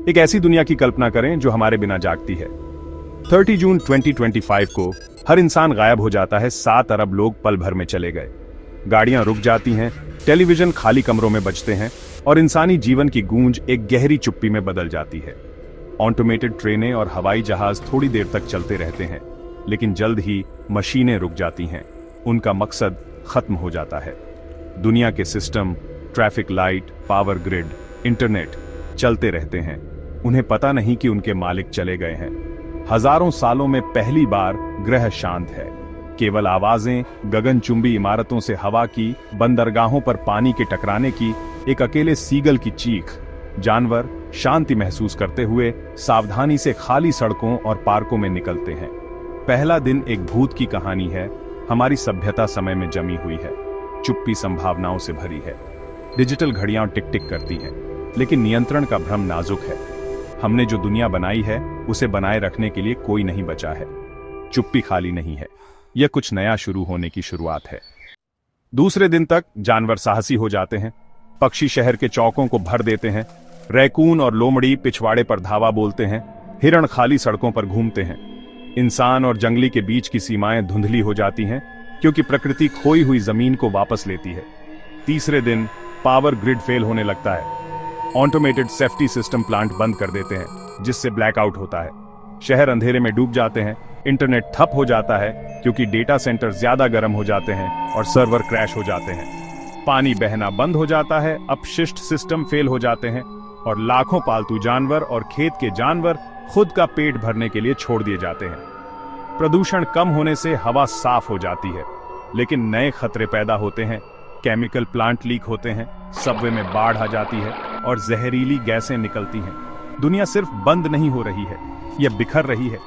एक ऐसी दुनिया की कल्पना करें जो हमारे बिना जागती है। 30 जून 2025 को हर इंसान गायब हो जाता है। 7 अरब लोग पल भर में चले गए। गाड़ियां रुक जाती हैं, टेलीविजन खाली कमरों में बजते हैं और इंसानी जीवन की गूंज एक गहरी चुप्पी में बदल जाती है। ऑटोमेटेड ट्रेनें और हवाई जहाज थोड़ी देर तक चलते रहते हैं, लेकिन जल्द ही मशीनें रुक जाती हैं। उनका मकसद खत्म हो जाता है। दुनिया के system, traffic light, power grid, internet चलते रहते हैं। उन्हें पता नहीं कि उनके मालिक चले गए हैं। हजारों सालों में पहली बार ग्रह शांत है। केवल आवाजें, गगनचुंबी इमारतों से हवा की, बंदरगाहों पर पानी के टकराने की, एक अकेले सीगल की चीख। जानवर शांति महसूस करते हुए सावधानी से खाली सड़कों और पार्कों में निकलते हैं। पहला दिन एक भूत की कहानी है। हमारी सभ्यता समय में जमी हुई है। चुप्पी संभावनाओं से भरी है। डिजिटल घड़ियां टिक टिक करती हैं, लेकिन नियंत्रण का भ्रम नाजुक है। हमने जो दुनिया बनाई है उसे बनाए रखने के लिए कोई नहीं बचा है। चुप्पी खाली नहीं है, यह कुछ नया शुरू होने की शुरुआत है। दूसरे दिन तक जानवर साहसी हो जाते हैं। पक्षी शहर के चौकों को भर देते हैं। रैकून और लोमड़ी पिछवाड़े पर धावा बोलते हैं। हिरण खाली सड़कों पर घूमते हैं। इंसान और जंगली के बीच की सीमाएं धुंधली हो जाती हैं, क्योंकि प्रकृति खोई हुई जमीन को वापस लेती है। तीसरे दिन पावर ग्रिड फेल होने लगता है। ऑटोमेटेड सेफ्टी सिस्टम प्लांट बंद कर देते हैं, जिससे ब्लैकआउट होता है। शहर अंधेरे में डूब जाते हैं। इंटरनेट ठप हो जाता है, क्योंकि डेटा सेंटर ज्यादा गर्म हो जाते हैं और सर्वर क्रैश हो जाते हैं। पानी बहना बंद हो जाता है। अपशिष्ट सिस्टम फेल हो जाते हैं और लाखों पालतू जानवर और खेत के जानवर खुद का पेट भरने के लिए छोड़ दिए जाते हैं। प्रदूषण कम होने से हवा साफ हो जाती है, लेकिन नए खतरे पैदा होते हैं। केमिकल प्लांट लीक होते हैं, सबवे में बाढ़ आ जाती है और जहरीली गैसें निकलती हैं। दुनिया सिर्फ बंद नहीं हो रही है, यह बिखर रही है।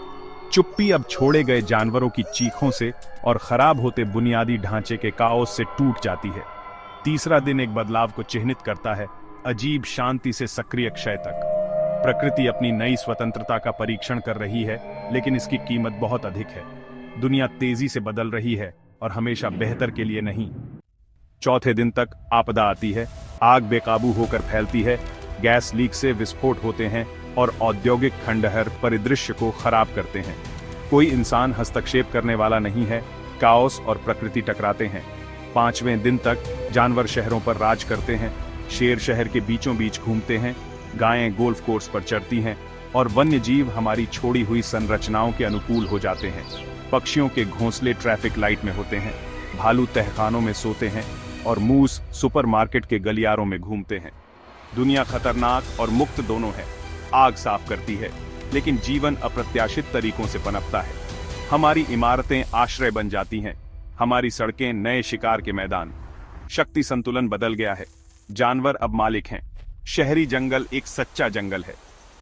चुप्पी अब छोड़े गए जानवरों की चीखों से और खराब होते बुनियादी ढांचे के काओस से टूट जाती है। तीसरा दिन एक बदलाव को चिन्हित करता है, अजीब शांति से सक्रिय क्षय तक। प्रकृति अपनी नई स्वतंत्रता का परीक्षण कर रही है, लेकिन इसकी कीमत बहुत अधिक है। दुनिया तेजी से बदल रही है और हमेशा बेहतर के लिए नहीं। चौथे दिन तक आपदा आती है। आग बेकाबू होकर फैलती है। गैस लीक से विस्फोट होते हैं और औद्योगिक खंडहर परिदृश्य को खराब करते हैं। कोई इंसान हस्तक्षेप करने वाला नहीं है। काओस और प्रकृति टकराते हैं। पांचवें दिन तक जानवर शहरों पर राज करते हैं। शेर शहर के बीचों बीच घूमते हैं। गायें गोल्फ कोर्स पर चढ़ती हैं और वन्य जीव हमारी छोड़ी हुई संरचनाओं के अनुकूल हो जाते हैं। पक्षियों के घोंसले ट्रैफिक लाइट में होते हैं। भालू तहखानों में सोते हैं और मूस सुपरमार्केट के गलियारों में घूमते हैं। दुनिया खतरनाक और मुक्त दोनों है। आग साफ करती है, लेकिन जीवन अप्रत्याशित तरीकों से पनपता है। हमारी इमारतें आश्रय बन जाती हैं। हमारी सड़कें नए शिकार के मैदान। शक्ति संतुलन बदल गया है। जानवर अब मालिक हैं। शहरी जंगल एक सच्चा जंगल है।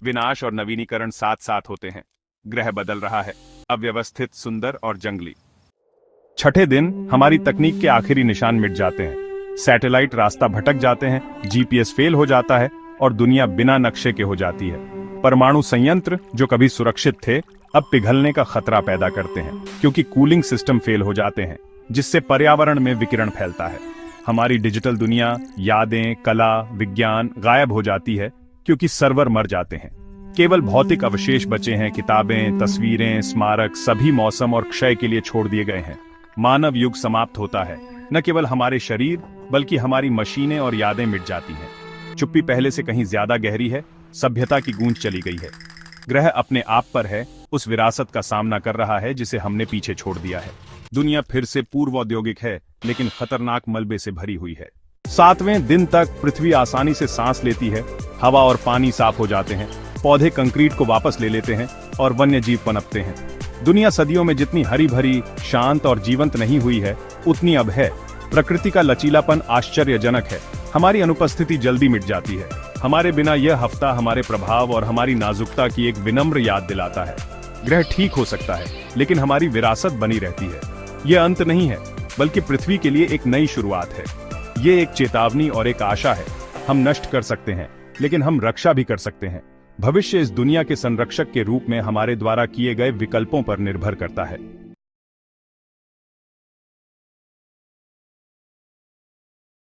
विनाश और नवीनीकरण साथ साथ होते हैं। ग्रह बदल रहा है, अव्यवस्थित, सुंदर और जंगली। छठे दिन हमारी तकनीक के आखिरी निशान मिट जाते हैं। सैटेलाइट रास्ता भटक जाते हैं। जीपीएस फेल हो जाता है और दुनिया बिना नक्शे के हो जाती है। परमाणु संयंत्र जो कभी सुरक्षित थे, अब पिघलने का खतरा पैदा करते हैं, क्योंकि कूलिंग सिस्टम फेल हो जाते हैं, जिससे पर्यावरण में विकिरण फैलता है। हमारी डिजिटल दुनिया, यादें, कला, विज्ञान गायब हो जाती है, क्योंकि सर्वर मर जाते हैं। केवल भौतिक अवशेष बचे हैं। किताबें, तस्वीरें, स्मारक सभी मौसम और क्षय के लिए छोड़ दिए गए हैं। मानव युग समाप्त होता है। न केवल हमारे शरीर, बल्कि हमारी मशीनें और यादें मिट जाती हैं। चुप्पी पहले से कहीं ज्यादा गहरी है। सभ्यता की गूंज चली गई है। ग्रह अपने आप पर है, उस विरासत का सामना कर रहा है जिसे हमने पीछे छोड़ दिया है। दुनिया फिर से पूर्व औद्योगिक है, लेकिन खतरनाक मलबे से भरी हुई है। 7वें दिन तक पृथ्वी आसानी से सांस लेती है। हवा और पानी साफ हो जाते हैं। पौधे कंक्रीट को वापस ले लेते हैं और वन्य जीव पनपते हैं। दुनिया सदियों में जितनी हरी भरी, शांत और जीवंत नहीं हुई है, उतनी अब है। प्रकृति का लचीलापन आश्चर्यजनक है। हमारी अनुपस्थिति जल्दी मिट जाती है। हमारे बिना यह हफ्ता हमारे प्रभाव और हमारी नाजुकता की एक विनम्र याद दिलाता है। ग्रह ठीक हो सकता है, लेकिन हमारी विरासत बनी रहती है। यह अंत नहीं है, बल्कि पृथ्वी के लिए एक नई शुरुआत है। ये एक चेतावनी और एक आशा है। हम नष्ट कर सकते हैं, लेकिन हम रक्षा भी कर सकते हैं। भविष्य इस दुनिया के संरक्षक के रूप में हमारे द्वारा किए गए विकल्पों पर निर्भर करता है।